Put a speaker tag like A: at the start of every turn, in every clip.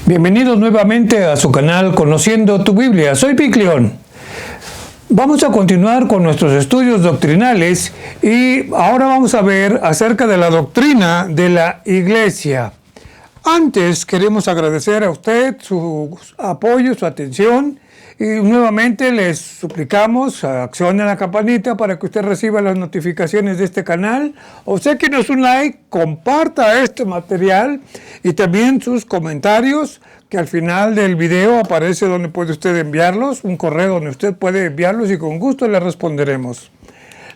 A: Bienvenidos nuevamente a su canal Conociendo tu Biblia. Soy Vic León. Vamos a continuar con nuestros estudios doctrinales y ahora vamos a ver acerca de la doctrina de la Iglesia. Antes queremos agradecer a usted su apoyo, su atención y nuevamente les suplicamos accione la campanita para que usted reciba las notificaciones de este canal. Obséquenos un like, comparta este material y también sus comentarios que al final del video aparece donde puede usted enviarlos, un correo donde usted puede enviarlos y con gusto le responderemos.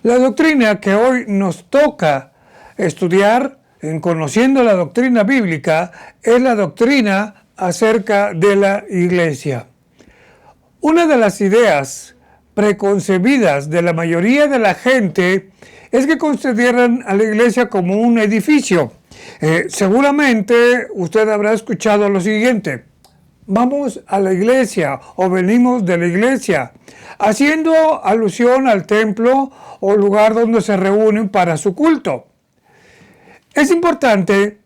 A: La doctrina que hoy nos toca estudiar en Conociendo la Doctrina Bíblica es la doctrina acerca de la Iglesia. Una de las ideas preconcebidas de la mayoría de la gente es que consideran a la iglesia como un edificio. Seguramente usted habrá escuchado lo siguiente: vamos a la iglesia o venimos de la iglesia, haciendo alusión al templo o lugar donde se reúnen para su culto. Es importante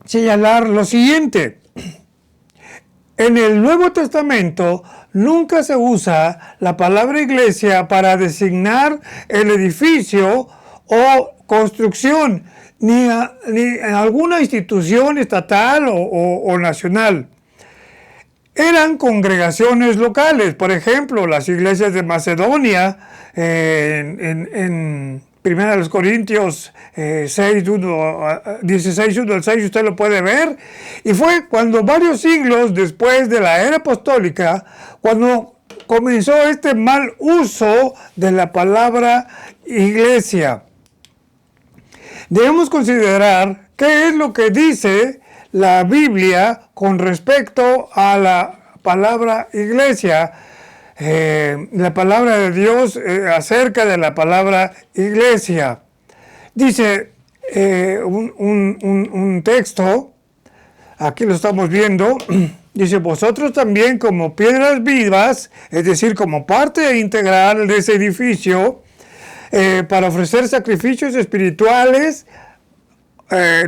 A: señalar lo siguiente: en el Nuevo Testamento nunca se usa la palabra iglesia para designar el edificio o construcción, ni en alguna institución estatal o nacional. Eran congregaciones locales, por ejemplo, las iglesias de Macedonia, en 1 Corintios 16, 1 al 6, usted lo puede ver. Y fue cuando varios siglos después de la era apostólica, cuando comenzó este mal uso de la palabra iglesia. Debemos considerar qué es lo que dice la Biblia con respecto a la palabra iglesia. La palabra de Dios acerca de la palabra iglesia. Dice un texto, aquí lo estamos viendo, dice: vosotros también como piedras vivas, es decir, como parte integral de ese edificio, para ofrecer sacrificios espirituales,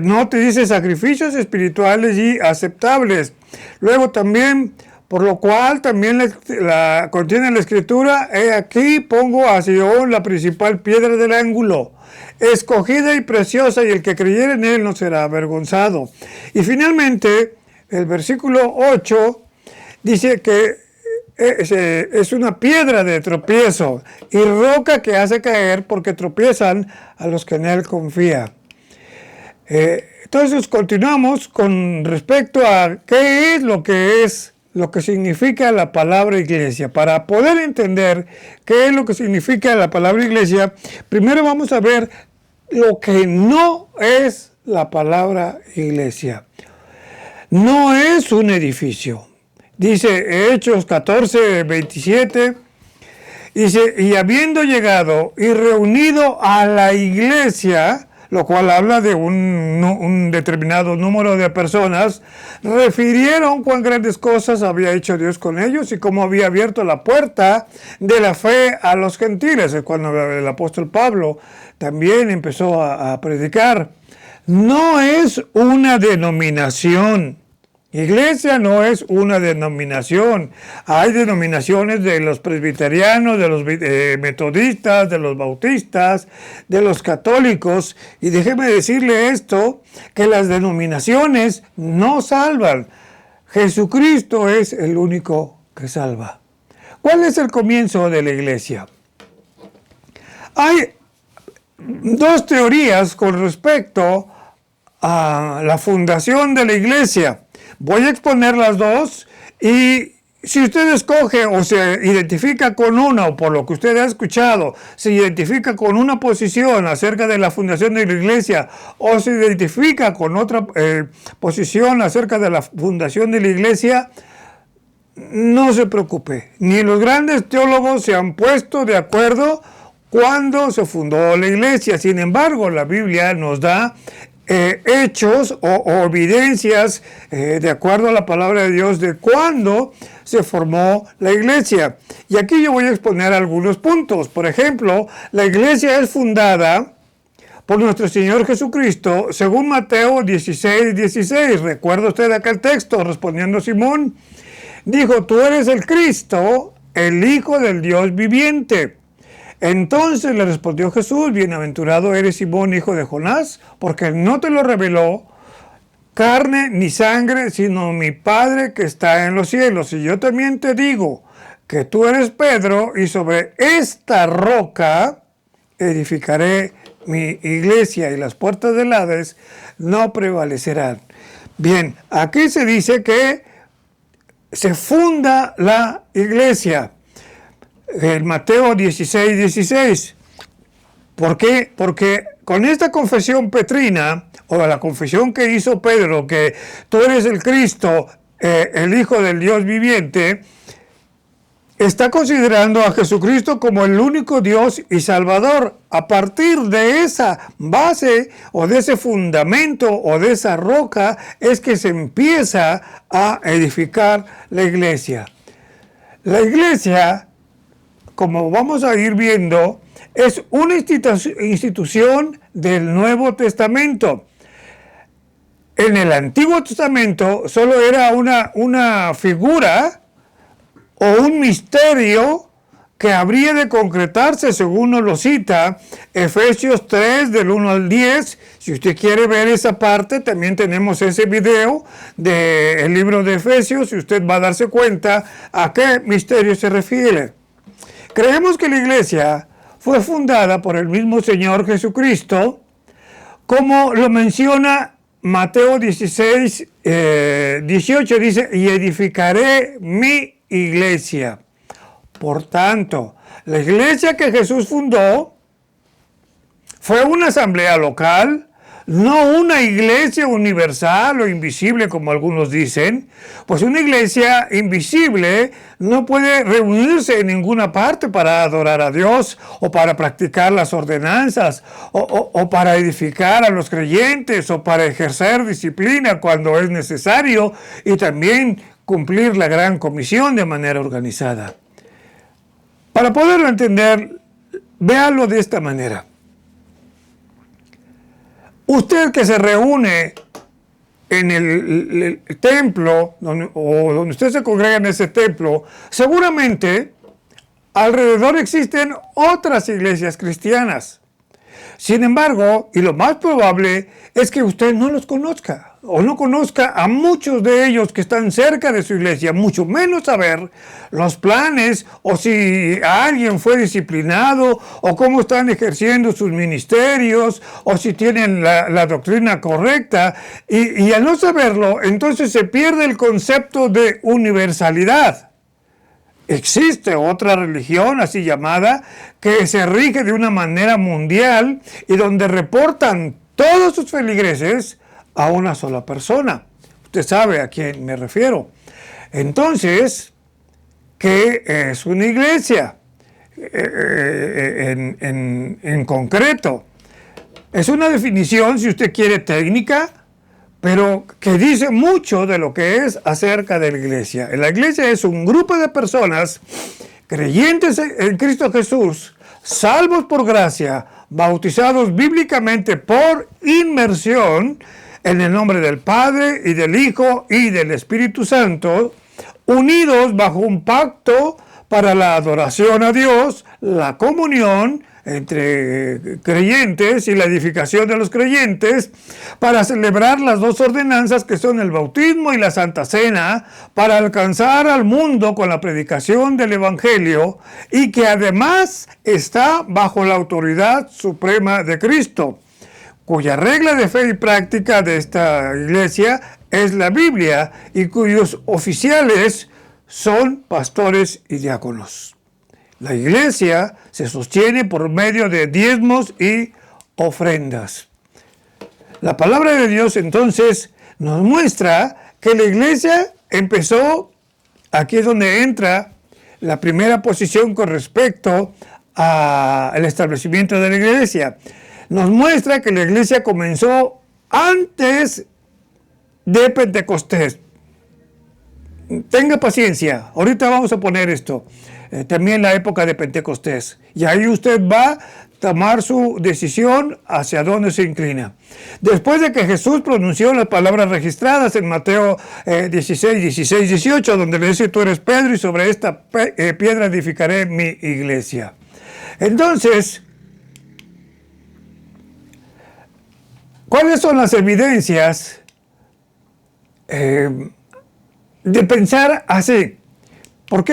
A: no te dice sacrificios espirituales y aceptables. Luego también, por lo cual también contiene la escritura: he aquí pongo a Sion la principal piedra del ángulo, escogida y preciosa, y el que creyere en él no será avergonzado. Y finalmente, el versículo 8 dice que es una piedra de tropiezo y roca que hace caer, porque tropiezan a los que en él confían. Entonces continuamos con respecto a qué es lo que significa la palabra iglesia. Para poder entender qué es lo que significa la palabra iglesia, primero vamos a ver lo que no es la palabra iglesia. No es un edificio. Dice Hechos 14, 27, dice: y habiendo llegado y reunido a la iglesia, lo cual habla de un determinado número de personas, refirieron cuán grandes cosas había hecho Dios con ellos y cómo había abierto la puerta de la fe a los gentiles. Es cuando el apóstol Pablo también empezó a predicar. No es una denominación. Iglesia no es una denominación. Hay denominaciones de los presbiterianos, de los metodistas, de los bautistas, de los católicos. Y déjeme decirle esto, que las denominaciones no salvan. Jesucristo es el único que salva. ¿Cuál es el comienzo de la iglesia? Hay dos teorías con respecto a la fundación de la iglesia. Voy a exponer las dos, y si usted escoge o se identifica con una, o por lo que usted ha escuchado, se identifica con una posición acerca de la fundación de la iglesia, o se identifica con otra posición acerca de la fundación de la iglesia, no se preocupe. Ni los grandes teólogos se han puesto de acuerdo cuando se fundó la iglesia. Sin embargo, la Biblia nos da hechos o evidencias de acuerdo a la palabra de Dios de cuándo se formó la iglesia. Y aquí yo voy a exponer algunos puntos. Por ejemplo, la iglesia es fundada por nuestro Señor Jesucristo, según Mateo 16:16. ¿Recuerda usted aquel texto? Respondiendo Simón, dijo: tú eres el Cristo, el Hijo del Dios viviente. Entonces le respondió Jesús: bienaventurado eres, Simón, hijo de Jonás, porque no te lo reveló carne ni sangre, sino mi Padre que está en los cielos. Y yo también te digo que tú eres Pedro, y sobre esta roca edificaré mi iglesia, y las puertas del Hades no prevalecerán. Bien, aquí se dice que se funda la iglesia. En Mateo 16:16. ¿Por qué? Porque con esta confesión petrina, o la confesión que hizo Pedro, que tú eres el Cristo, el Hijo del Dios viviente, está considerando a Jesucristo como el único Dios y Salvador. A partir de esa base, o de ese fundamento, o de esa roca, es que se empieza a edificar la iglesia. La iglesia, como vamos a ir viendo, es una institución del Nuevo Testamento. En el Antiguo Testamento solo era una figura o un misterio que habría de concretarse, según nos lo cita Efesios 3, del 1 al 10. Si usted quiere ver esa parte, también tenemos ese video del libro de Efesios, y usted va a darse cuenta a qué misterio se refiere. Creemos que la iglesia fue fundada por el mismo Señor Jesucristo, como lo menciona Mateo 16, 18, dice: y edificaré mi iglesia. Por tanto, la iglesia que Jesús fundó fue una asamblea local, no una iglesia universal o invisible, como algunos dicen. Pues una iglesia invisible no puede reunirse en ninguna parte para adorar a Dios, o para practicar las ordenanzas, o para edificar a los creyentes, o para ejercer disciplina cuando es necesario, y también cumplir la gran comisión de manera organizada. Para poderlo entender, véalo de esta manera. Usted que se reúne en el templo, o donde usted se congrega en ese templo, seguramente alrededor existen otras iglesias cristianas. Sin embargo, y lo más probable es que usted no los conozca, o no conozca a muchos de ellos que están cerca de su iglesia, mucho menos saber los planes, o si alguien fue disciplinado, o cómo están ejerciendo sus ministerios, o si tienen la doctrina correcta. Y al no saberlo, entonces se pierde el concepto de universalidad. Existe otra religión así llamada, que se rige de una manera mundial, y donde reportan todos sus feligreses a una sola persona. Usted sabe a quién me refiero. Entonces, ¿qué es una iglesia? En concreto, es una definición, si usted quiere, técnica, pero que dice mucho de lo que es acerca de la iglesia. La iglesia es un grupo de personas creyentes en Cristo Jesús, salvos por gracia, bautizados bíblicamente por inmersión en el nombre del Padre y del Hijo y del Espíritu Santo, unidos bajo un pacto para la adoración a Dios, la comunión entre creyentes y la edificación de los creyentes, para celebrar las dos ordenanzas que son el bautismo y la Santa Cena, para alcanzar al mundo con la predicación del Evangelio, y que además está bajo la autoridad suprema de Cristo, cuya regla de fe y práctica de esta iglesia es la Biblia, y cuyos oficiales son pastores y diáconos. La iglesia se sostiene por medio de diezmos y ofrendas. La palabra de Dios entonces nos muestra que la iglesia empezó, aquí es donde entra la primera posición con respecto al establecimiento de la iglesia. Nos muestra que la iglesia comenzó antes de Pentecostés. Tenga paciencia, ahorita vamos a poner esto. También la época de Pentecostés. Y ahí usted va tomar su decisión hacia dónde se inclina. Después de que Jesús pronunció las palabras registradas en Mateo 16, 16, 18, donde le dice: tú eres Pedro y sobre esta piedra edificaré mi iglesia. Entonces, ¿cuáles son las evidencias de pensar así? ¿Por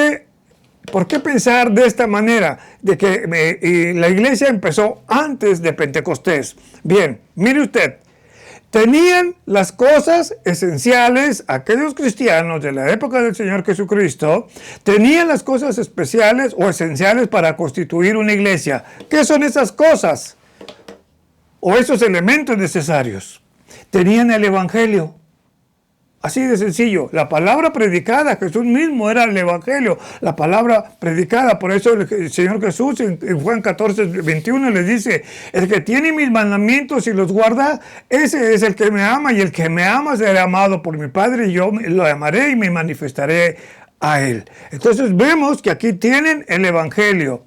A: qué pensar de esta manera? De que la iglesia empezó antes de Pentecostés. Bien, mire usted, tenían las cosas esenciales, aquellos cristianos de la época del Señor Jesucristo, tenían las cosas especiales o esenciales para constituir una iglesia. ¿Qué son esas cosas? O esos elementos necesarios. Tenían el Evangelio. Así de sencillo. La palabra predicada, Jesús mismo era el Evangelio. La palabra predicada. Por eso el Señor Jesús en Juan 14, 21 les dice: el que tiene mis mandamientos y los guarda, ese es el que me ama. Y el que me ama será amado por mi Padre. Y yo lo amaré y me manifestaré a él. Entonces vemos que aquí tienen el Evangelio.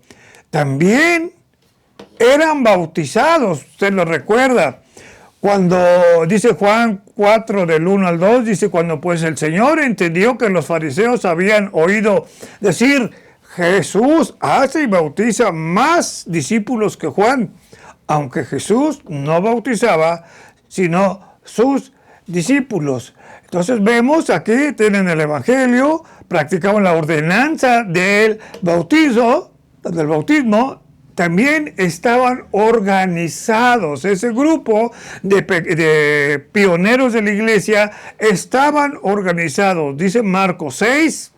A: También eran bautizados. Usted lo recuerda. Cuando dice Juan 4 del 1 al 2, dice: cuando pues el Señor entendió que los fariseos habían oído decir: Jesús hace y bautiza más discípulos que Juan, aunque Jesús no bautizaba, sino sus discípulos. Entonces vemos aquí, tienen el Evangelio, practicaban la ordenanza del bautismo, también estaban organizados. Ese grupo de pioneros de la iglesia estaban organizados. Dice Marcos 6,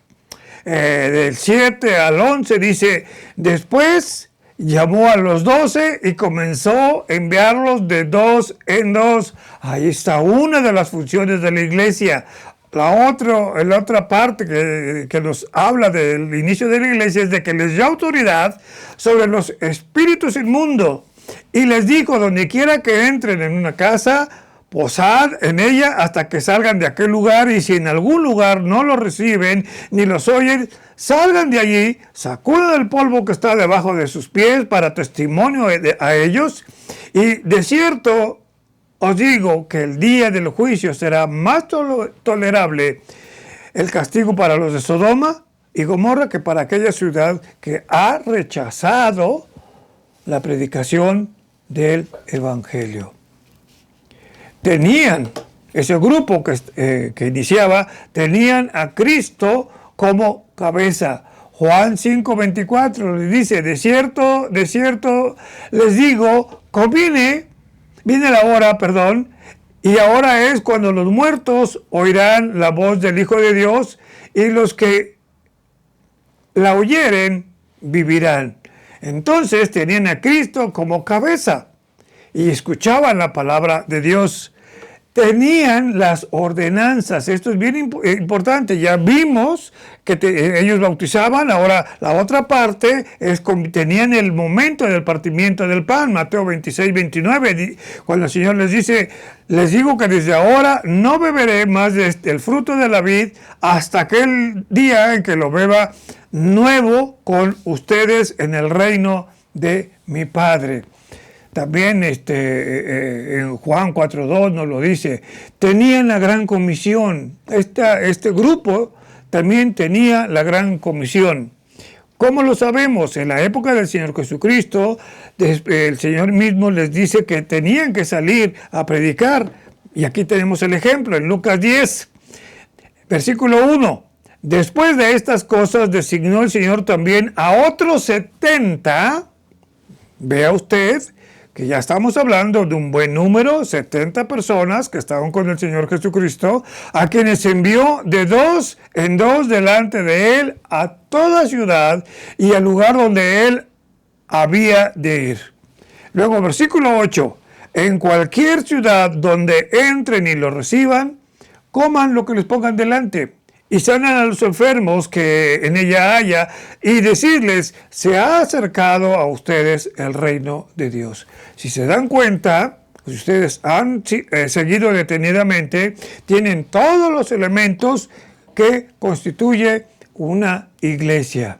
A: del 7 al 11, dice: después llamó a los 12 y comenzó a enviarlos de dos en dos. Ahí está una de las funciones de la iglesia. La otra parte que nos habla del inicio de la iglesia es de que les dio autoridad sobre los espíritus inmundos y les dijo: donde quiera que entren en una casa, posad en ella hasta que salgan de aquel lugar, y si en algún lugar no los reciben ni los oyen, salgan de allí, sacudan el polvo que está debajo de sus pies para testimonio a ellos, y de cierto os digo que el día del juicio será más tolerable el castigo para los de Sodoma y Gomorra que para aquella ciudad que ha rechazado la predicación del Evangelio. Tenían, ese grupo que iniciaba, tenían a Cristo como cabeza. Juan 5:24 le dice: de cierto les digo, viene la hora, y ahora es cuando los muertos oirán la voz del Hijo de Dios, y los que la oyeren vivirán. Entonces tenían a Cristo como cabeza y escuchaban la palabra de Dios. Tenían las ordenanzas. Esto es bien importante. Ya vimos que ellos bautizaban. Ahora la otra parte es tenían el momento del partimiento del pan. Mateo 26, 29. Cuando el Señor les dice: les digo que desde ahora no beberé más del fruto de la vid hasta aquel día en que lo beba nuevo con ustedes en el reino de mi Padre. También en Juan 4:2 nos lo dice. Tenían la gran comisión. Este grupo también tenía la gran comisión. ¿Cómo lo sabemos? En la época del Señor Jesucristo, el Señor mismo les dice que tenían que salir a predicar. Y aquí tenemos el ejemplo en Lucas 10, versículo 1. Después de estas cosas designó el Señor también a otros 70. Vea usted que ya estamos hablando de un buen número, 70 personas que estaban con el Señor Jesucristo, a quienes envió de dos en dos delante de él a toda ciudad y al lugar donde él había de ir. Luego, versículo 8, en cualquier ciudad donde entren y lo reciban, coman lo que les pongan delante, y sanan a los enfermos que en ella haya, y decirles: se ha acercado a ustedes el reino de Dios. Si se dan cuenta, si ustedes han seguido detenidamente, tienen todos los elementos que constituye una iglesia.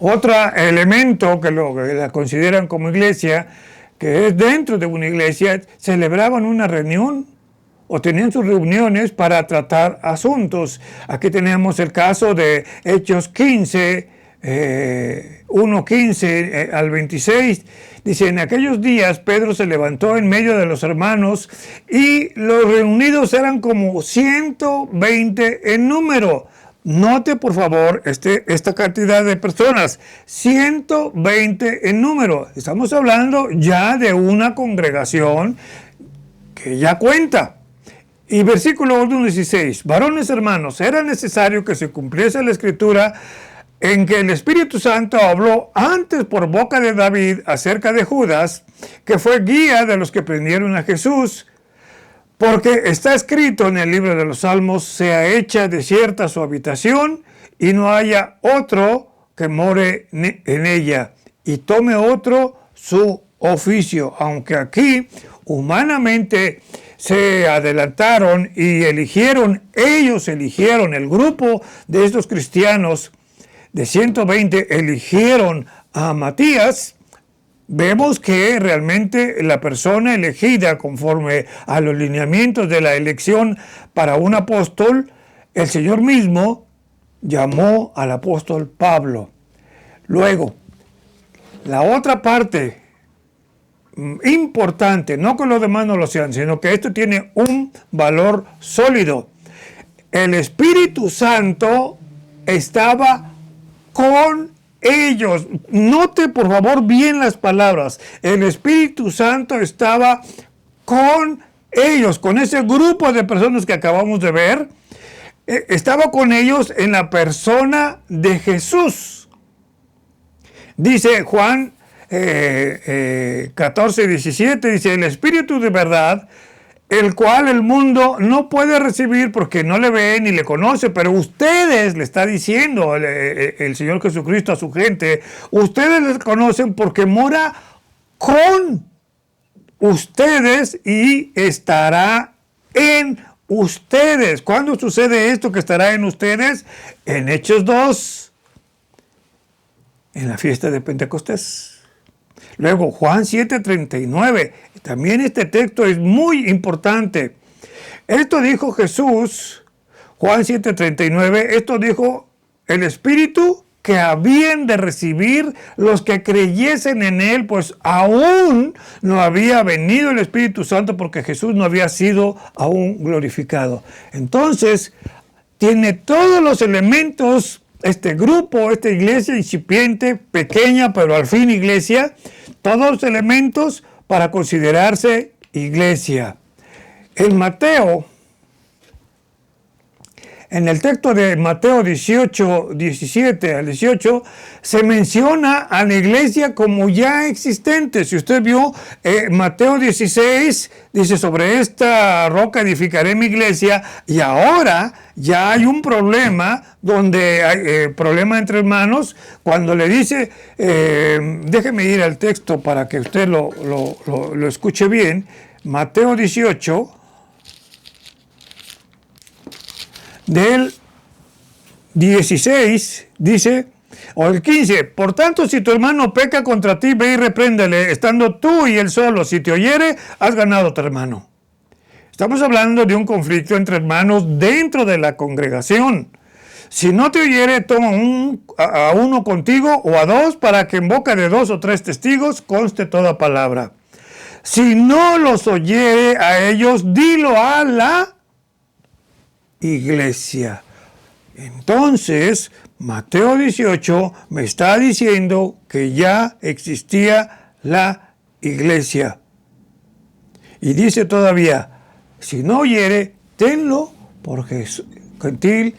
A: Otro elemento que la consideran como iglesia, que es dentro de una iglesia, celebraban una reunión o tenían sus reuniones para tratar asuntos. Aquí tenemos el caso de Hechos 15, 1:15 al 26. Dice, en aquellos días Pedro se levantó en medio de los hermanos y los reunidos eran como 120 en número. Note por favor esta cantidad de personas, 120 en número. Estamos hablando ya de una congregación que ya cuenta. Y versículo 1:16, varones hermanos, era necesario que se cumpliese la escritura en que el Espíritu Santo habló antes por boca de David acerca de Judas, que fue guía de los que prendieron a Jesús, porque está escrito en el libro de los Salmos, sea hecha desierta su habitación y no haya otro que more en ella y tome otro su oficio. Aunque aquí humanamente se adelantaron y ellos eligieron, el grupo de estos cristianos de 120 eligieron a Matías. Vemos que realmente la persona elegida conforme a los lineamientos de la elección para un apóstol, el Señor mismo llamó al apóstol Pablo. Luego, la otra parte importante, no que los demás no lo sean, sino que esto tiene un valor sólido. El Espíritu Santo estaba con ellos. Note por favor bien las palabras. El Espíritu Santo estaba con ellos, con ese grupo de personas que acabamos de ver. Estaba con ellos en la persona de Jesús. Dice Juan 14:17, dice, el Espíritu de verdad, el cual el mundo no puede recibir porque no le ve ni le conoce, pero ustedes, le está diciendo el Señor Jesucristo a su gente, ustedes les conocen porque mora con ustedes y estará en ustedes. ¿Cuándo sucede esto que estará en ustedes? En Hechos 2, en la fiesta de Pentecostés. Luego, Juan 7:39, también este texto es muy importante. Esto dijo Jesús, Juan 7:39, esto dijo el Espíritu que habían de recibir los que creyesen en Él, pues aún no había venido el Espíritu Santo porque Jesús no había sido aún glorificado. Entonces, tiene todos los elementos, este grupo, esta iglesia incipiente, pequeña, pero al fin iglesia, todos los elementos para considerarse iglesia. En el texto de Mateo 18, 17 al 18, se menciona a la iglesia como ya existente. Si usted vio Mateo 16, dice, sobre esta roca edificaré mi iglesia, y ahora ya hay un problema, donde hay problema entre hermanos, cuando le dice, déjeme ir al texto para que usted lo escuche bien, Mateo 18, del 16, dice, o el 15, por tanto, si tu hermano peca contra ti, ve y repréndele, estando tú y él solo. Si te oyere, has ganado a tu hermano. Estamos hablando de un conflicto entre hermanos dentro de la congregación. Si no te oyere, toma a uno contigo o a dos, para que en boca de 2 o 3 testigos conste toda palabra. Si no los oyere a ellos, dilo a la iglesia. Entonces, Mateo 18 me está diciendo que ya existía la iglesia. Y dice todavía, si no oyere, tenlo por gentil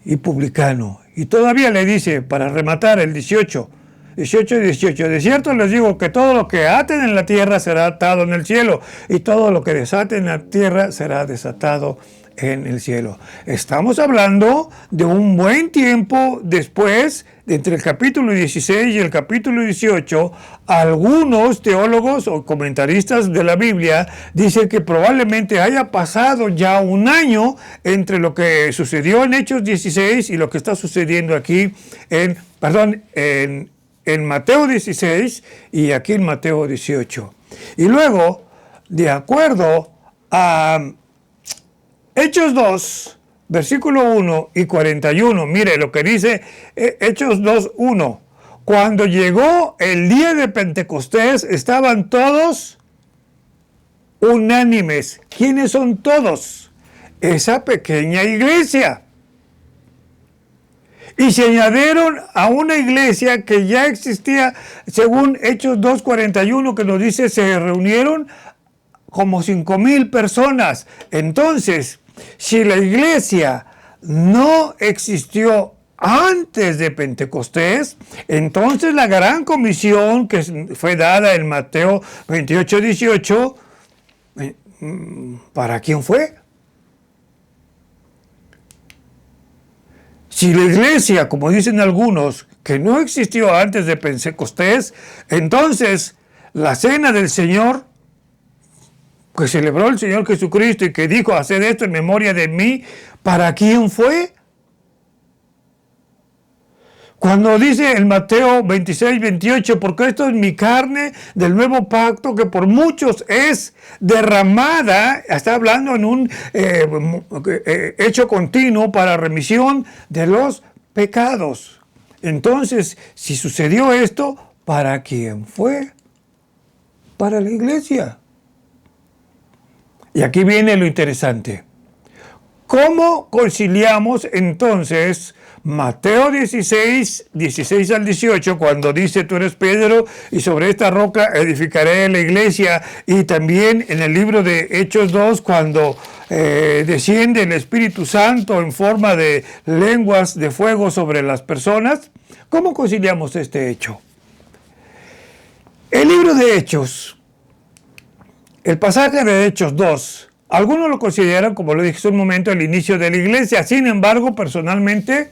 A: y publicano. Y todavía le dice, para rematar el 18, 18 y 18. De cierto les digo que todo lo que aten en la tierra será atado en el cielo, y todo lo que desaten en la tierra será desatado en el cielo. Estamos hablando de un buen tiempo después, entre el capítulo 16 y el capítulo 18, algunos teólogos o comentaristas de la Biblia dicen que probablemente haya pasado ya un año entre lo que sucedió en Hechos 16 y lo que está sucediendo aquí en Mateo 16 y aquí en Mateo 18. Y luego, de acuerdo a Hechos 2, versículo 1 y 41, mire lo que dice Hechos 2, 1. Cuando llegó el día de Pentecostés, estaban todos unánimes. ¿Quiénes son todos? Esa pequeña iglesia. Y se añadieron a una iglesia que ya existía, según Hechos 2:41, que nos dice, se reunieron como 5,000 personas. Entonces, si la iglesia no existió antes de Pentecostés, entonces la gran comisión que fue dada en Mateo 28:18, ¿para quién fue? Si la iglesia, como dicen algunos, que no existió antes de Pentecostés, entonces la cena del Señor, que celebró el Señor Jesucristo y que dijo, haced esto en memoria de mí, ¿para quién fue? Cuando dice en Mateo 26:28, porque esto es mi carne del nuevo pacto que por muchos es derramada, está hablando en un hecho continuo para remisión de los pecados. Entonces, si sucedió esto, ¿para quién fue? Para la iglesia. Y aquí viene lo interesante. ¿Cómo conciliamos entonces Mateo 16 al 18, cuando dice, tú eres Pedro y sobre esta roca edificaré la iglesia? Y también en el libro de Hechos 2, cuando desciende el Espíritu Santo en forma de lenguas de fuego sobre las personas. ¿Cómo conciliamos este hecho? El libro de Hechos, el pasaje de Hechos 2, algunos lo consideran, como lo dije hace un momento, el inicio de la iglesia. Sin embargo, personalmente,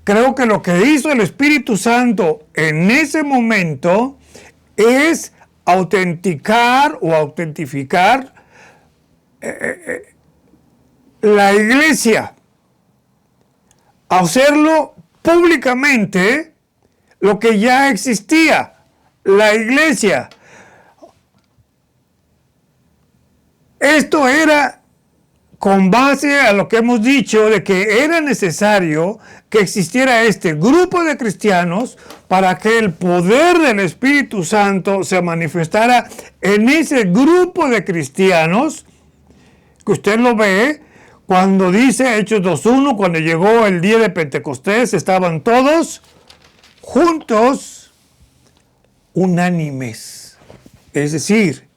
A: creo que lo que hizo el Espíritu Santo en ese momento es autenticar o autentificar la iglesia. Hacerlo públicamente lo que ya existía, la iglesia. Esto era con base a lo que hemos dicho de que era necesario que existiera este grupo de cristianos para que el poder del Espíritu Santo se manifestara en ese grupo de cristianos, que usted lo ve cuando dice Hechos 2:1, cuando llegó el día de Pentecostés, estaban todos juntos, unánimes, es decir,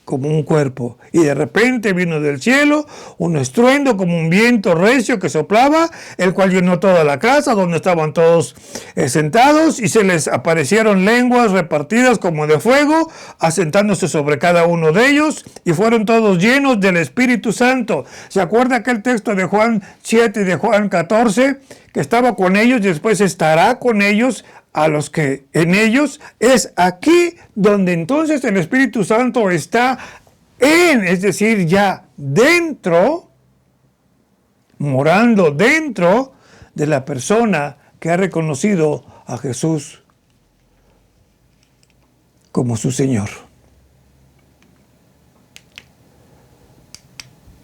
A: como un cuerpo. Y de repente vino del cielo un estruendo como un viento recio que soplaba, el cual llenó toda la casa donde estaban todos sentados, y se les aparecieron lenguas repartidas como de fuego, asentándose sobre cada uno de ellos, y fueron todos llenos del Espíritu Santo. ¿Se acuerda aquel texto de Juan 7 y de Juan 14? Que estaba con ellos y después estará con ellos a los que en ellos. Es aquí donde entonces el Espíritu Santo está es decir, ya dentro, morando dentro de la persona que ha reconocido a Jesús como su Señor.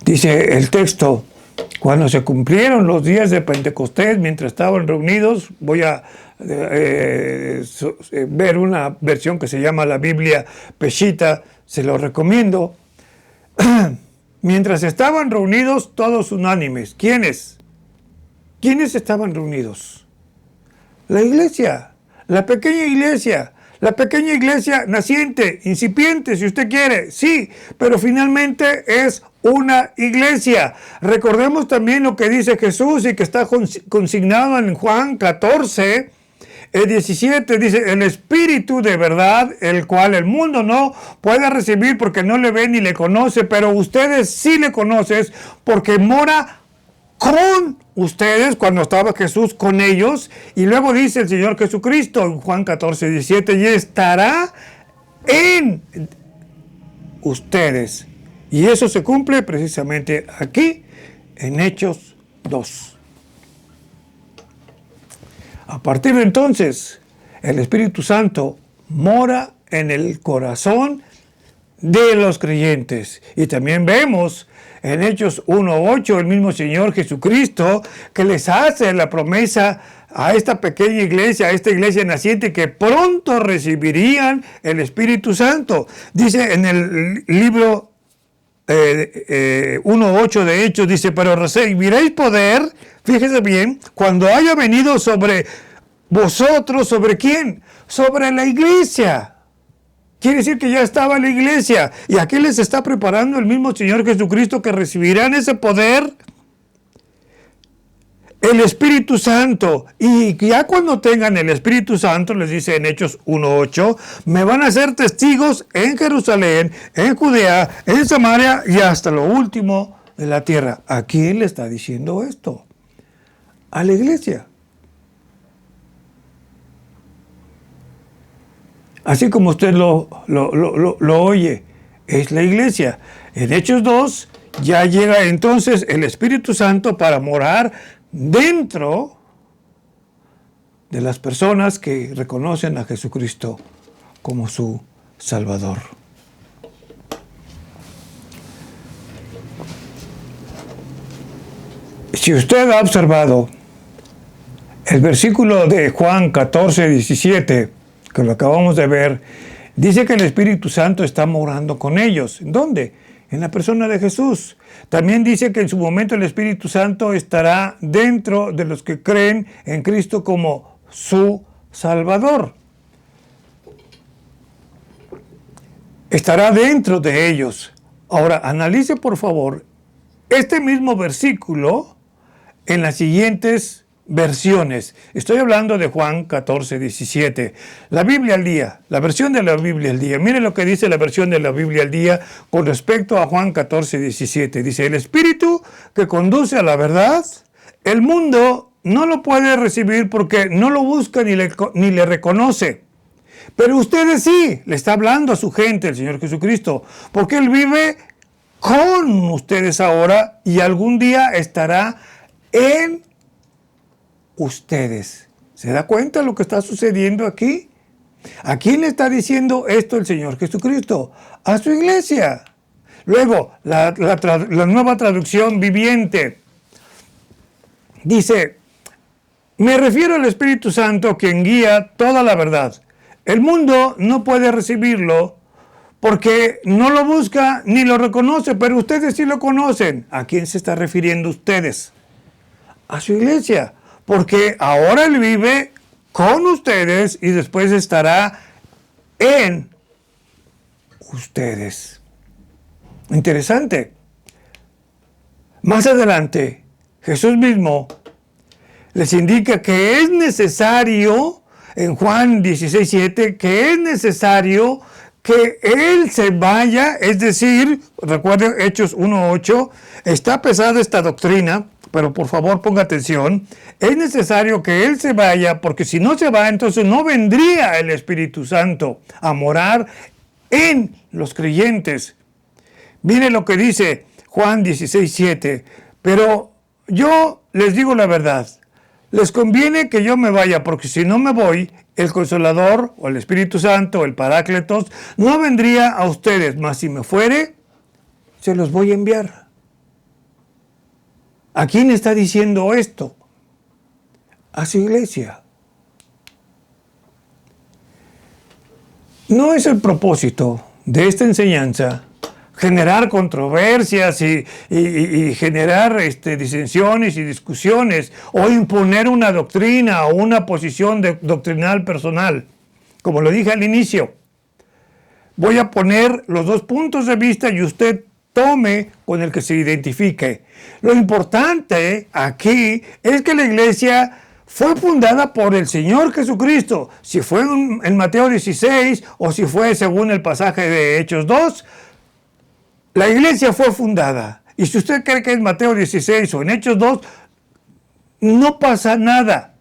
A: Dice el texto, cuando se cumplieron los días de Pentecostés, mientras estaban reunidos, voy a ver una versión que se llama la Biblia Peshitta, se lo recomiendo. Mientras estaban reunidos todos unánimes. ¿Quiénes? ¿Quiénes estaban reunidos? La iglesia, la pequeña iglesia naciente, incipiente, si usted quiere, sí, pero finalmente es una iglesia. Recordemos también lo que dice Jesús y que está consignado en Juan 14, El 17 dice, el Espíritu de verdad, el cual el mundo no puede recibir porque no le ve ni le conoce, pero ustedes sí le conocen porque mora con ustedes cuando estaba Jesús con ellos. Y luego dice el Señor Jesucristo en Juan 14, 17, y estará en ustedes. Y eso se cumple precisamente aquí en Hechos 2. A partir de entonces, el Espíritu Santo mora en el corazón de los creyentes. Y también vemos en Hechos 1:8 el mismo Señor Jesucristo que les hace la promesa a esta pequeña iglesia, a esta iglesia naciente, que pronto recibirían el Espíritu Santo. Dice en el libro 1:8 de Hechos, dice, pero recibiréis poder, fíjese bien, cuando haya venido sobre vosotros, ¿sobre quién? Sobre la iglesia. Quiere decir que ya estaba la iglesia. Y aquí les está preparando el mismo Señor Jesucristo que recibirán ese poder, el Espíritu Santo. Y ya cuando tengan el Espíritu Santo, les dice en Hechos 1:8, me van a ser testigos en Jerusalén, en Judea, en Samaria y hasta lo último de la tierra. ¿A quién le está diciendo esto? A la iglesia. Así como usted lo oye, es la iglesia. En Hechos 2 ya llega entonces el Espíritu Santo para morar dentro de las personas que reconocen a Jesucristo como su Salvador. Si usted ha observado el versículo de Juan 14, 17, que lo acabamos de ver, dice que el Espíritu Santo está morando con ellos. ¿Dónde? En la persona de Jesús. También dice que en su momento el Espíritu Santo estará dentro de los que creen en Cristo como su Salvador. Estará dentro de ellos. Ahora, analice por favor este mismo versículo en las siguientes versiones. Estoy hablando de Juan 14, 17. La Biblia al día, la versión de la Biblia al día. Miren lo que dice la versión de la Biblia al día con respecto a Juan 14, 17. Dice, el Espíritu que conduce a la verdad, el mundo no lo puede recibir porque no lo busca ni le reconoce. Pero ustedes sí, le está hablando a su gente el Señor Jesucristo, porque Él vive con ustedes ahora y algún día estará en ustedes. ¿Se da cuenta de lo que está sucediendo aquí? ¿A quién le está diciendo esto el Señor Jesucristo? A su iglesia. Luego, la nueva traducción viviente dice, me refiero al Espíritu Santo quien guía toda la verdad. El mundo no puede recibirlo porque no lo busca ni lo reconoce, pero ustedes sí lo conocen. ¿A quién se está refiriendo ustedes? A su iglesia. Porque ahora Él vive con ustedes y después estará en ustedes. Interesante. Más adelante, Jesús mismo les indica que es necesario, en Juan 16:7, que es necesario que Él se vaya, es decir, recuerden Hechos 1:8, está pesada esta doctrina, pero por favor ponga atención, es necesario que Él se vaya, porque si no se va, entonces no vendría el Espíritu Santo a morar en los creyentes. Mire lo que dice Juan 16:7, pero yo les digo la verdad, les conviene que yo me vaya, porque si no me voy, el Consolador, o el Espíritu Santo, o el Parácletos, no vendría a ustedes, mas si me fuere, se los voy a enviar. ¿A quién está diciendo esto? A su iglesia. No es el propósito de esta enseñanza generar controversias y generar disensiones y discusiones o imponer una doctrina o una posición doctrinal personal. Como lo dije al inicio, voy a poner los dos puntos de vista y usted tome con el que se identifique. Lo importante aquí es que la iglesia fue fundada por el Señor Jesucristo. Si fue en Mateo 16 o si fue según el pasaje de Hechos 2, la iglesia fue fundada. Y si usted cree que es Mateo 16 o en Hechos 2, no pasa nada.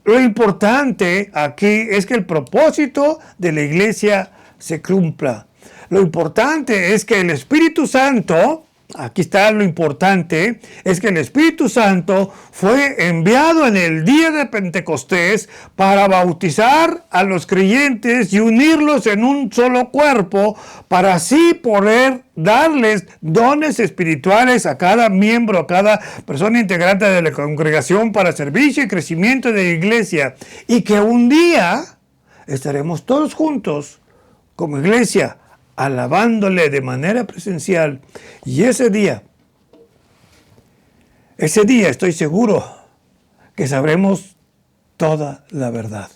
A: Lo importante aquí es que el propósito de la iglesia se cumpla. Lo importante es que el Espíritu Santo, aquí está lo importante, es que el Espíritu Santo fue enviado en el día de Pentecostés para bautizar a los creyentes y unirlos en un solo cuerpo, para así poder darles dones espirituales a cada miembro, a cada persona integrante de la congregación para servicio y crecimiento de la iglesia. Y que un día estaremos todos juntos como iglesia, alabándole de manera presencial. Y ese día estoy seguro que sabremos toda la verdad.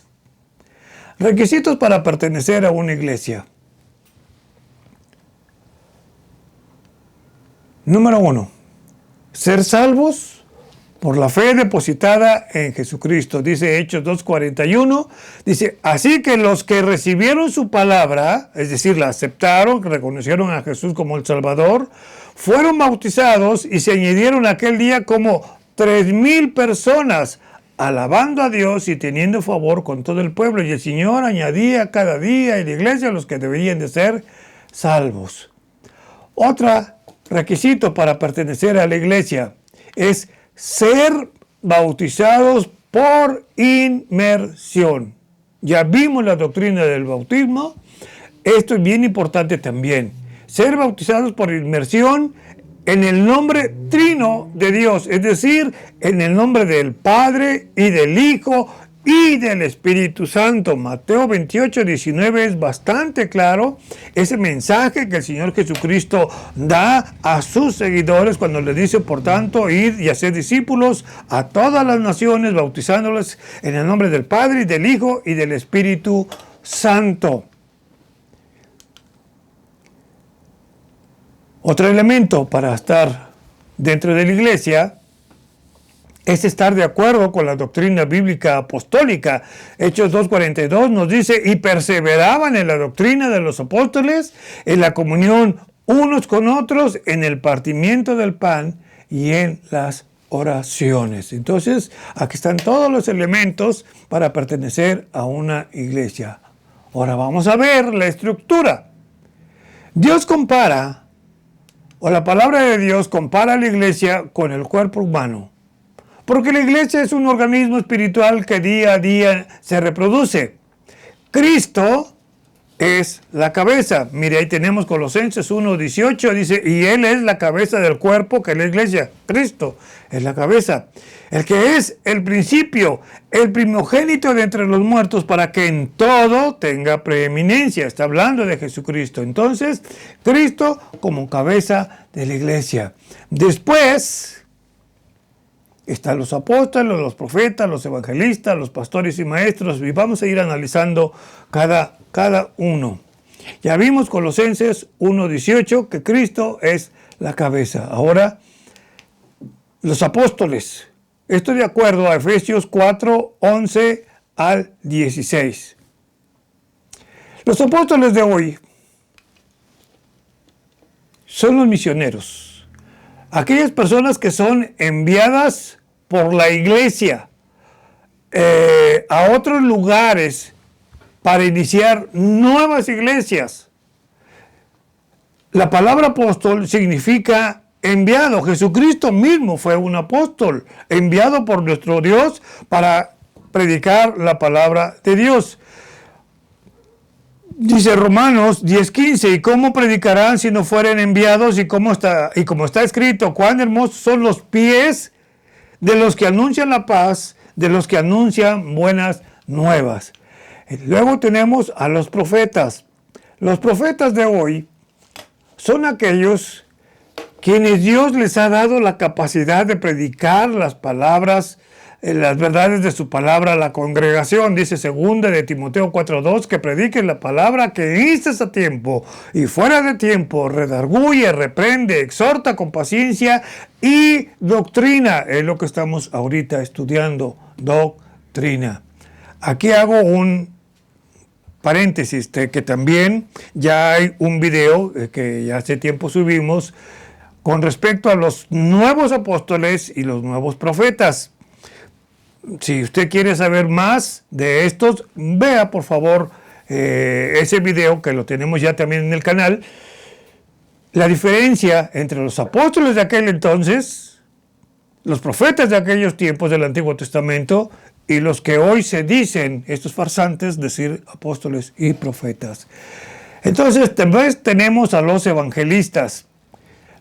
A: Requisitos para pertenecer a una iglesia. Número 1. Ser salvos por la fe depositada en Jesucristo. Dice Hechos 2:41, dice, así que los que recibieron su palabra, es decir, la aceptaron, reconocieron a Jesús como el Salvador, fueron bautizados y se añadieron aquel día como 3,000 personas, alabando a Dios y teniendo favor con todo el pueblo. Y el Señor añadía cada día en la iglesia a los que deberían de ser salvos. Otro requisito para pertenecer a la iglesia es ser bautizados por inmersión. Ya vimos la doctrina del bautismo. Esto es bien importante también. Ser bautizados por inmersión en el nombre trino de Dios, es decir, en el nombre del Padre y del Hijo y del Espíritu Santo. Mateo 28:19 es bastante claro ese mensaje que el Señor Jesucristo da a sus seguidores cuando les dice, por tanto, id y hacer discípulos a todas las naciones, bautizándolos en el nombre del Padre y del Hijo y del Espíritu Santo. Otro elemento para estar dentro de la iglesia es estar de acuerdo con la doctrina bíblica apostólica. Hechos 2:42 nos dice, y perseveraban en la doctrina de los apóstoles, en la comunión unos con otros, en el partimiento del pan y en las oraciones. Entonces, aquí están todos los elementos para pertenecer a una iglesia. Ahora vamos a ver la estructura. Dios compara, o la palabra de Dios compara a la iglesia con el cuerpo humano. Porque la iglesia es un organismo espiritual que día a día se reproduce. Cristo es la cabeza. Mire, ahí tenemos Colosenses 1:18, dice, y Él es la cabeza del cuerpo, que es la iglesia. Cristo es la cabeza. El que es el principio, el primogénito de entre los muertos, para que en todo tenga preeminencia. Está hablando de Jesucristo. Entonces, Cristo como cabeza de la iglesia. Después están los apóstoles, los profetas, los evangelistas, los pastores y maestros, y vamos a ir analizando cada uno. Ya vimos Colosenses 1:18 que Cristo es la cabeza. Ahora, los apóstoles. Esto de acuerdo a Efesios 4:11 al 16. Los apóstoles de hoy son los misioneros. Aquellas personas que son enviadas por la iglesia a otros lugares para iniciar nuevas iglesias. La palabra apóstol significa enviado. Jesucristo mismo fue un apóstol, enviado por nuestro Dios para predicar la palabra de Dios. Dice Romanos 10:15, ¿y cómo predicarán si no fueren enviados? Y como está escrito, cuán hermosos son los pies de los que anuncian la paz, de los que anuncian buenas nuevas. Y luego tenemos a los profetas. Los profetas de hoy son aquellos quienes Dios les ha dado la capacidad de predicar las palabras las verdades de su palabra a la congregación. Dice 2 de Timoteo 4:2, que prediques la palabra, que instes a tiempo y fuera de tiempo, redarguye, reprende, exhorta con paciencia y doctrina. Es lo que estamos ahorita estudiando, doctrina. Aquí hago un paréntesis, que también ya hay un video que ya hace tiempo subimos con respecto a los nuevos apóstoles y los nuevos profetas. Si usted quiere saber más de estos, vea por favor ese video, que lo tenemos ya también en el canal. La diferencia entre los apóstoles de aquel entonces, los profetas de aquellos tiempos del Antiguo Testamento, y los que hoy se dicen, estos farsantes, decir apóstoles y profetas. Entonces también tenemos a los evangelistas.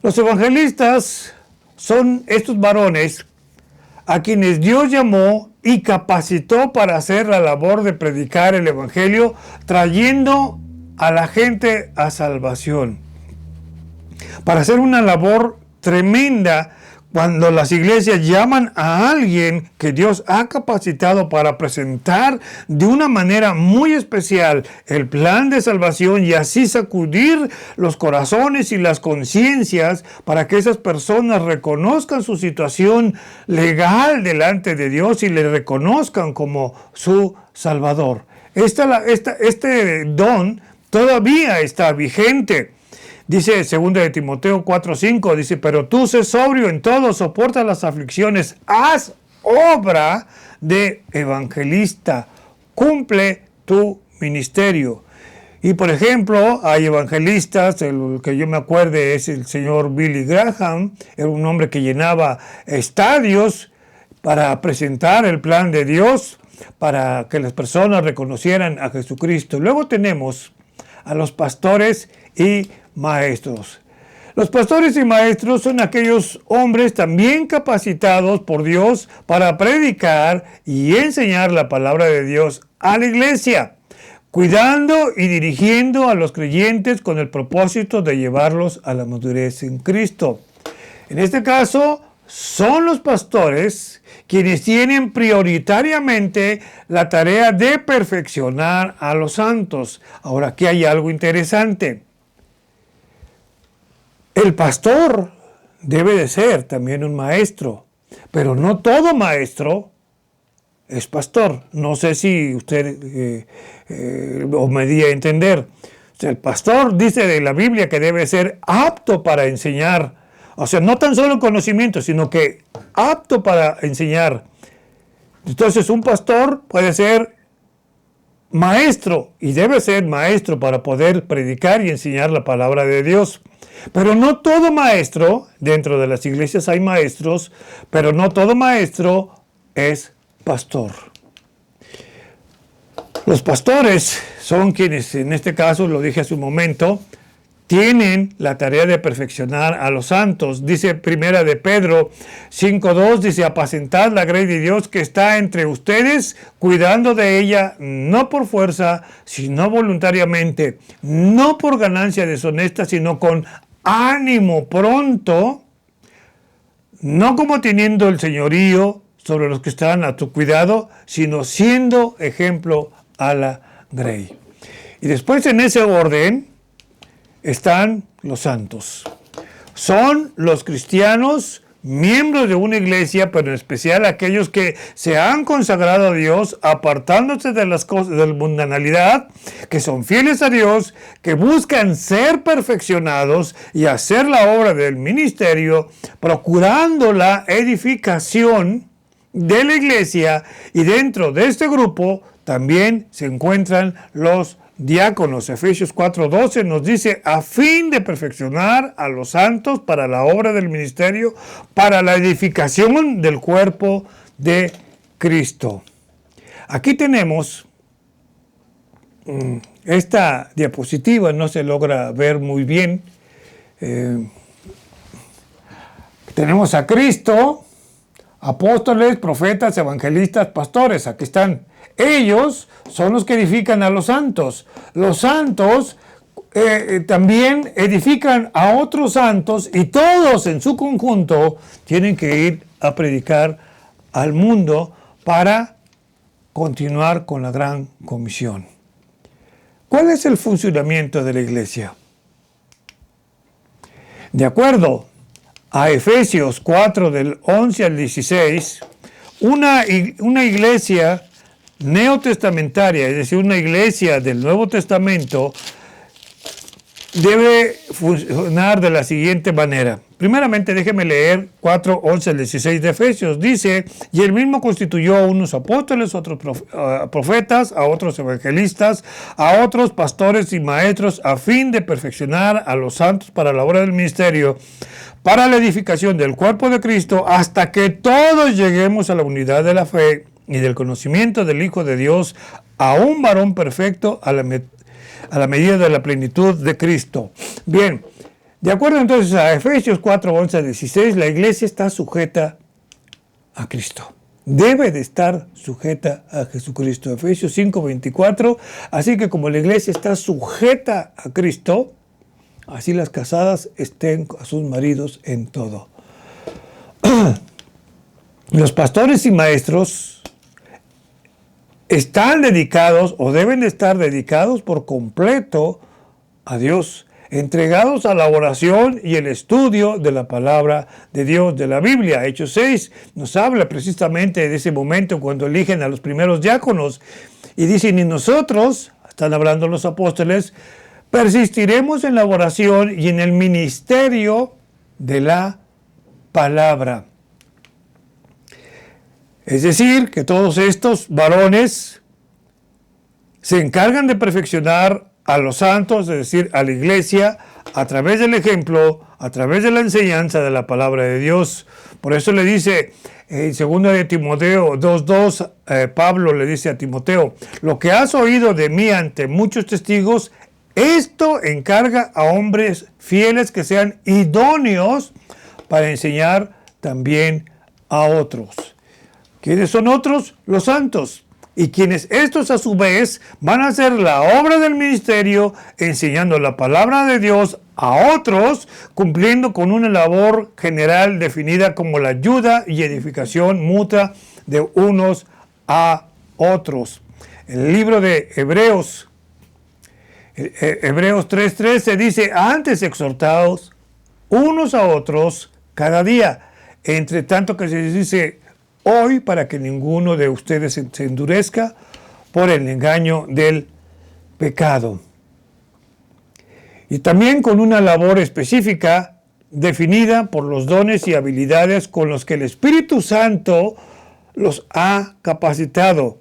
A: Los evangelistas son estos varones a quienes Dios llamó y capacitó para hacer la labor de predicar el evangelio, trayendo a la gente a salvación. Para hacer una labor tremenda, cuando las iglesias llaman a alguien que Dios ha capacitado para presentar de una manera muy especial el plan de salvación y así sacudir los corazones y las conciencias para que esas personas reconozcan su situación legal delante de Dios y le reconozcan como su Salvador. Este don todavía está vigente. Dice 2 de Timoteo 4:5, dice, pero tú sé sobrio en todo, soporta las aflicciones, haz obra de evangelista, cumple tu ministerio. Y por ejemplo, hay evangelistas, el que yo me acuerde es el señor Billy Graham, era un hombre que llenaba estadios para presentar el plan de Dios, para que las personas reconocieran a Jesucristo. Luego tenemos a los pastores y maestros. Los pastores y maestros son aquellos hombres también capacitados por Dios para predicar y enseñar la palabra de Dios a la iglesia, cuidando y dirigiendo a los creyentes con el propósito de llevarlos a la madurez en Cristo. En este caso, son los pastores quienes tienen prioritariamente la tarea de perfeccionar a los santos. Ahora, aquí hay algo interesante. El pastor debe de ser también un maestro, pero no todo maestro es pastor. No sé si usted o me di a entender. O sea, el pastor dice de la Biblia que debe ser apto para enseñar. O sea, no tan solo conocimiento, sino que apto para enseñar. Entonces, un pastor puede ser maestro y debe ser maestro para poder predicar y enseñar la palabra de Dios. Pero no todo maestro, dentro de las iglesias hay maestros, pero no todo maestro es pastor. Los pastores son quienes, en este caso, lo dije hace un momento, tienen la tarea de perfeccionar a los santos. Dice Primera de Pedro 5:2, dice, apacentad la grey de Dios que está entre ustedes, cuidando de ella, no por fuerza, sino voluntariamente, no por ganancia deshonesta, sino con ánimo pronto, no como teniendo el señorío sobre los que están a tu cuidado, sino siendo ejemplo a la grey. Y después, en ese orden, están los santos. Son los cristianos, miembros de una iglesia, pero en especial aquellos que se han consagrado a Dios, apartándose de las cosas de la mundanalidad, que son fieles a Dios, que buscan ser perfeccionados y hacer la obra del ministerio, procurando la edificación de la iglesia. Y dentro de este grupo también se encuentran los diáconos. Efesios 4:12 nos dice, a fin de perfeccionar a los santos para la obra del ministerio, para la edificación del cuerpo de Cristo. Aquí tenemos esta diapositiva, no se logra ver muy bien. Tenemos a Cristo, apóstoles, profetas, evangelistas, pastores. Aquí están. Ellos son los que edifican a los santos. Los santos también edifican a otros santos y todos en su conjunto tienen que ir a predicar al mundo para continuar con la gran comisión. ¿Cuál es el funcionamiento de la iglesia? De acuerdo a Efesios 4 del 11 al 16, una iglesia neotestamentaria, es decir, una iglesia del Nuevo Testamento, debe funcionar de la siguiente manera. Primeramente, déjeme leer 4, 11 al 16 de Efesios. Dice, y él mismo constituyó a unos apóstoles, a otros profetas, a otros evangelistas, a otros pastores y maestros, a fin de perfeccionar a los santos para la obra del ministerio, para la edificación del cuerpo de Cristo, hasta que todos lleguemos a la unidad de la fe y del conocimiento del Hijo de Dios, a un varón perfecto, a la medida de la plenitud de Cristo. Bien, de acuerdo entonces a Efesios 4, 11 a 16, la iglesia está sujeta a Cristo. Debe de estar sujeta a Jesucristo. Efesios 5, 24, así que como la iglesia está sujeta a Cristo, así las casadas estén a sus maridos en todo. Los pastores y maestros están dedicados o deben de estar dedicados por completo a Dios, entregados a la oración y el estudio de la palabra de Dios, de la Biblia. Hechos 6 nos habla precisamente de ese momento cuando eligen a los primeros diáconos y dicen, y nosotros, están hablando los apóstoles, persistiremos en la oración y en el ministerio de la palabra. Es decir, que todos estos varones se encargan de perfeccionar a los santos, es decir, a la iglesia, a través del ejemplo, a través de la enseñanza de la palabra de Dios. Por eso le dice, en 2 de Timoteo 2:2, Pablo le dice a Timoteo, lo que has oído de mí ante muchos testigos, esto encarga a hombres fieles que sean idóneos para enseñar también a otros. ¿Quiénes son otros? Los santos. Y quienes estos a su vez van a hacer la obra del ministerio enseñando la palabra de Dios a otros, cumpliendo con una labor general definida como la ayuda y edificación mutua de unos a otros. En el libro de Hebreos 3:13 dice, antes exhortaos unos a otros cada día, entre tanto que se dice hoy, para que ninguno de ustedes se endurezca por el engaño del pecado. Y también con una labor específica definida por los dones y habilidades con los que el Espíritu Santo los ha capacitado.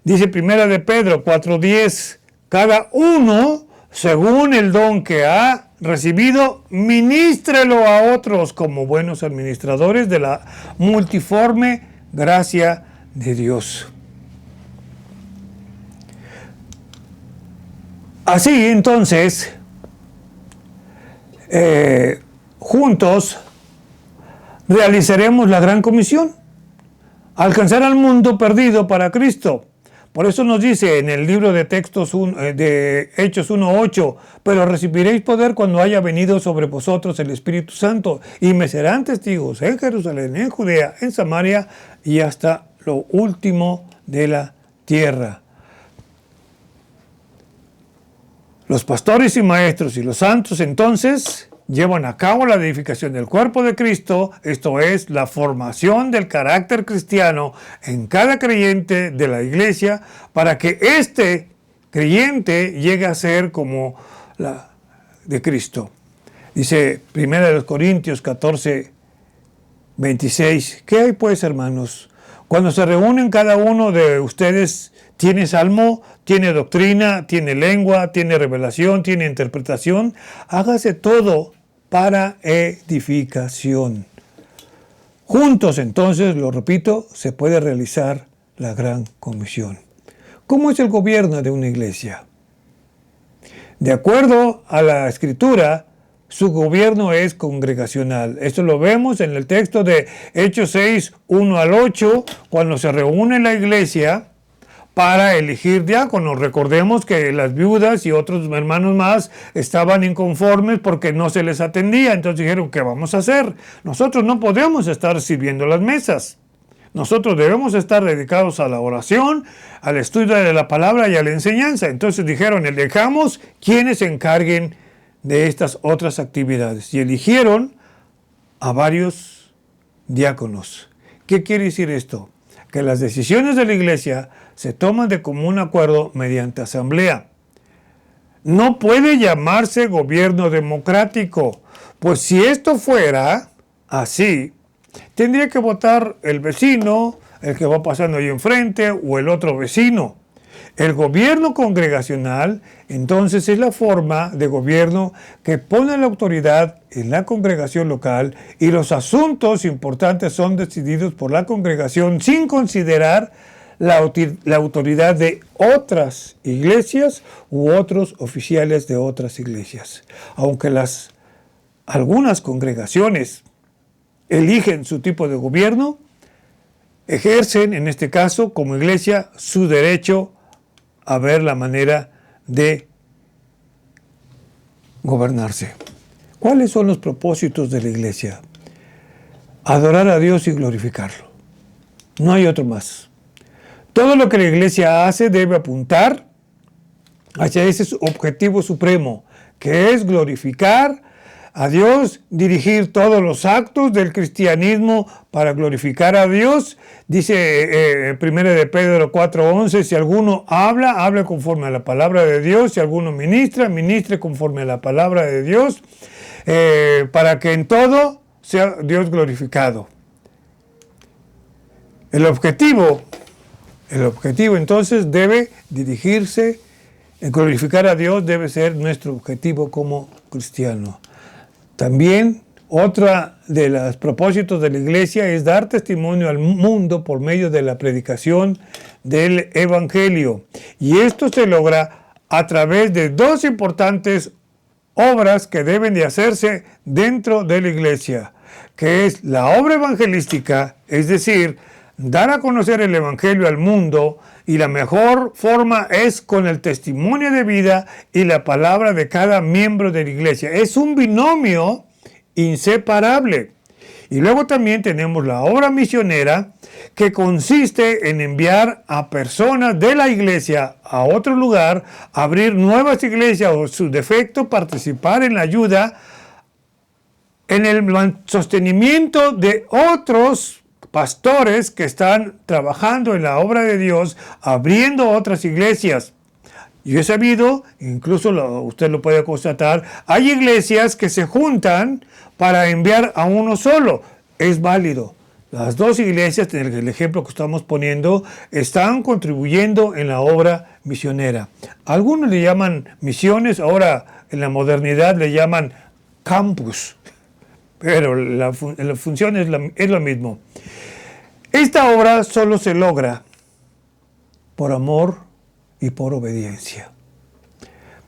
A: Dice 1 de Pedro 4:10, cada uno según el don que ha recibido, ministrelo a otros como buenos administradores de la multiforme gracia de Dios. Así entonces, juntos realizaremos la gran comisión, alcanzar al mundo perdido para Cristo. Por eso nos dice en el libro de textos de Hechos 1:8, pero recibiréis poder cuando haya venido sobre vosotros el Espíritu Santo, y me serán testigos en Jerusalén, en Judea, en Samaria y hasta lo último de la tierra. Los pastores y maestros y los santos entonces llevan a cabo la edificación del cuerpo de Cristo, esto es, la formación del carácter cristiano en cada creyente de la iglesia, para que este creyente llegue a ser como la de Cristo. Dice 1 Corintios 14:26, ¿qué hay pues, hermanos? Cuando se reúnen cada uno de ustedes, ¿tiene salmo? ¿Tiene doctrina? ¿Tiene lengua? ¿Tiene revelación? ¿Tiene interpretación? Hágase todo para edificación. Juntos entonces, lo repito, se puede realizar la gran comisión. ¿Cómo es el gobierno de una iglesia? De acuerdo a la Escritura, su gobierno es congregacional. Esto lo vemos en el texto de Hechos 6, 1 al 8, cuando se reúne la iglesia para elegir diáconos. Recordemos que las viudas y otros hermanos más estaban inconformes porque no se les atendía. Entonces dijeron, ¿qué vamos a hacer? Nosotros no podemos estar sirviendo las mesas. nosotros debemos estar dedicados a la oración, al estudio de la palabra y a la enseñanza. Entonces dijeron, dejamos quienes se encarguen de estas otras actividades. Y eligieron a varios diáconos. ¿Qué quiere decir esto? Que las decisiones de la iglesia se toman de común acuerdo mediante asamblea. No puede llamarse gobierno democrático, pues si esto fuera así, tendría que votar el vecino, el que va pasando ahí enfrente, o el otro vecino. El gobierno congregacional, entonces, es la forma de gobierno que pone la autoridad en la congregación local y los asuntos importantes son decididos por la congregación sin considerar la autoridad de otras iglesias u otros oficiales de otras iglesias. Aunque algunas congregaciones eligen su tipo de gobierno, ejercen, en este caso, como iglesia, su derecho a ver la manera de gobernarse. ¿Cuáles son los propósitos de la iglesia? Adorar a Dios y glorificarlo. No hay otro más. Todo lo que la iglesia hace debe apuntar hacia ese objetivo supremo, que es glorificar a Dios, dirigir todos los actos del cristianismo para glorificar a Dios. Dice 1 de Pedro 4:11, si alguno habla, hable conforme a la palabra de Dios, si alguno ministra, ministre conforme a la palabra de Dios, para que en todo sea Dios glorificado. El objetivo entonces debe dirigirse, glorificar a Dios debe ser nuestro objetivo como cristiano. También otra de los propósitos de la iglesia es dar testimonio al mundo por medio de la predicación del evangelio. Y esto se logra a través de dos importantes obras que deben de hacerse dentro de la iglesia, que es la obra evangelística, es decir, dar a conocer el evangelio al mundo, y la mejor forma es con el testimonio de vida y la palabra de cada miembro de la iglesia. Es un binomio inseparable. Y luego también tenemos la obra misionera, que consiste en enviar a personas de la iglesia a otro lugar, abrir nuevas iglesias o, su defecto, participar en la ayuda, en el sostenimiento de otros pastores que están trabajando en la obra de Dios, abriendo otras iglesias. Yo he sabido, incluso usted lo puede constatar, hay iglesias que se juntan para enviar a uno solo. Es válido. Las dos iglesias, en el ejemplo que estamos poniendo, están contribuyendo en la obra misionera. Algunos le llaman misiones, ahora en la modernidad le llaman campus, pero la función es lo mismo. Esta obra solo se logra por amor y por obediencia.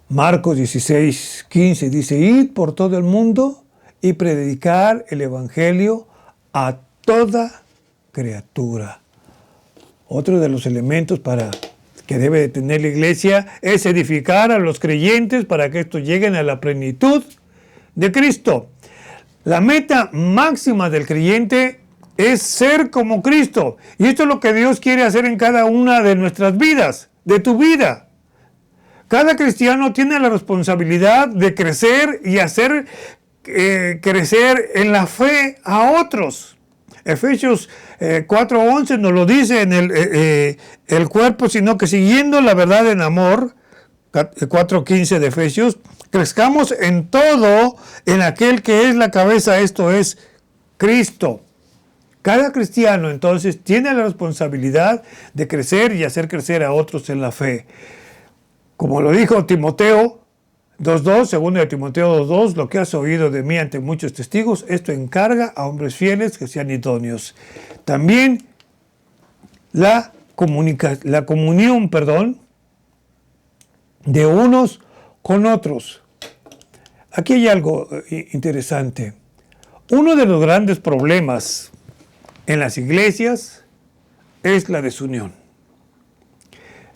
A: Marcos 16:15 dice, id por todo el mundo y predicar el evangelio a toda criatura. Otro de los elementos que debe de tener la iglesia es edificar a los creyentes para que estos lleguen a la plenitud de Cristo. La meta máxima del creyente es ser como Cristo. Y esto es lo que Dios quiere hacer en cada una de nuestras vidas, de tu vida. Cada cristiano tiene la responsabilidad de crecer y hacer crecer en la fe a otros. Efesios 4:11 nos lo dice en el cuerpo, sino que siguiendo la verdad en amor, 4:15 de Efesios, crezcamos en todo en aquel que es la cabeza, esto es Cristo. Cada cristiano entonces tiene la responsabilidad de crecer y hacer crecer a otros en la fe. Como lo dijo Timoteo 2:2, segundo de Timoteo 2:2, lo que has oído de mí ante muchos testigos, esto encarga a hombres fieles que sean idóneos. También la comunión de unos con otros. Aquí hay algo interesante. Uno de los grandes problemas en las iglesias es la desunión.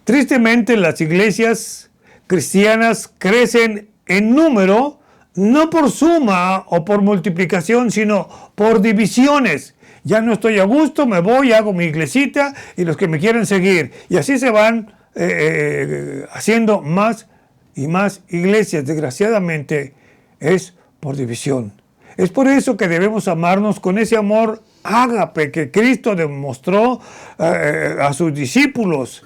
A: Tristemente, las iglesias cristianas crecen en número no por suma o por multiplicación, sino por divisiones. Ya no estoy a gusto, me voy, hago mi iglesita y los que me quieren seguir. Y así se van haciendo más y más iglesias. Desgraciadamente es por división. Es por eso que debemos amarnos con ese amor ágape que Cristo demostró a sus discípulos.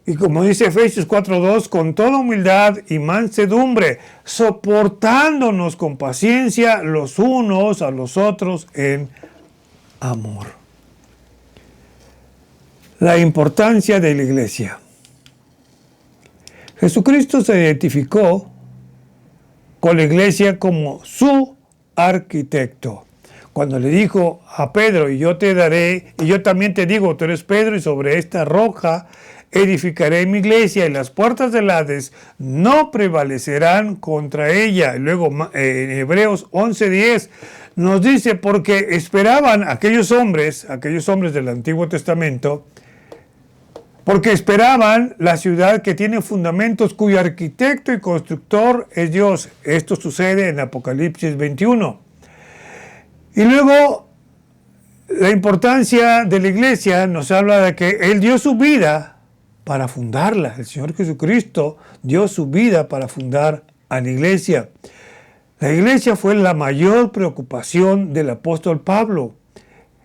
A: Y como dice Efesios 4:2, con toda humildad y mansedumbre, soportándonos con paciencia los unos a los otros en amor. La importancia de la iglesia. Jesucristo se identificó con la iglesia como su arquitecto. Cuando le dijo a Pedro, y yo te daré, y yo también te digo, tú eres Pedro, y sobre esta roca edificaré mi iglesia, y las puertas del Hades no prevalecerán contra ella. Y luego en Hebreos 11:10 nos dice, porque esperaban aquellos hombres del Antiguo Testamento, porque esperaban la ciudad que tiene fundamentos, cuyo arquitecto y constructor es Dios. Esto sucede en Apocalipsis 21. Y luego, la importancia de la iglesia nos habla de que Él dio su vida para fundarla. El Señor Jesucristo dio su vida para fundar a la iglesia. La iglesia fue la mayor preocupación del apóstol Pablo.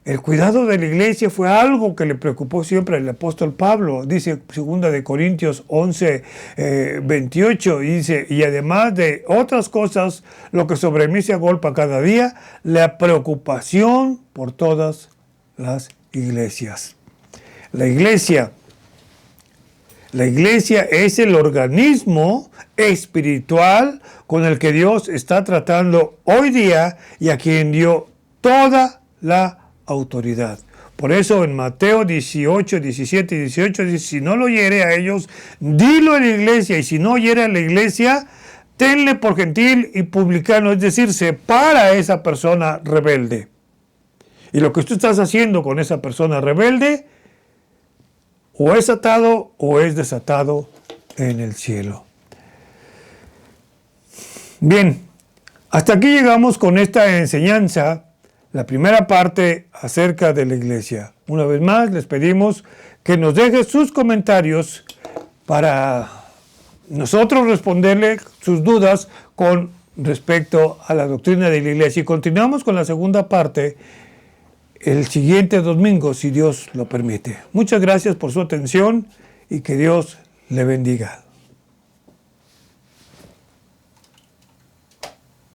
A: El cuidado de la iglesia fue algo que le preocupó siempre al apóstol Pablo. Dice 2 Corintios 11:28, dice, y además de otras cosas, lo que sobre mí se agolpa cada día, la preocupación por todas las iglesias. La iglesia es el organismo espiritual con el que Dios está tratando hoy día y a quien dio toda la autoridad. Por eso en Mateo 18, 17 y 18 dice, si no lo oyere a ellos, dilo a la iglesia, y si no oyere a la iglesia, tenle por gentil y publicano, es decir, separa a esa persona rebelde. Y lo que tú estás haciendo con esa persona rebelde, o es atado o es desatado en el cielo. Bien, hasta aquí llegamos con esta enseñanza, la primera parte acerca de la iglesia. Una vez más les pedimos que nos dejen sus comentarios para nosotros responderle sus dudas con respecto a la doctrina de la iglesia. Y continuamos con la segunda parte el siguiente domingo, si Dios lo permite. Muchas gracias por su atención y que Dios le bendiga.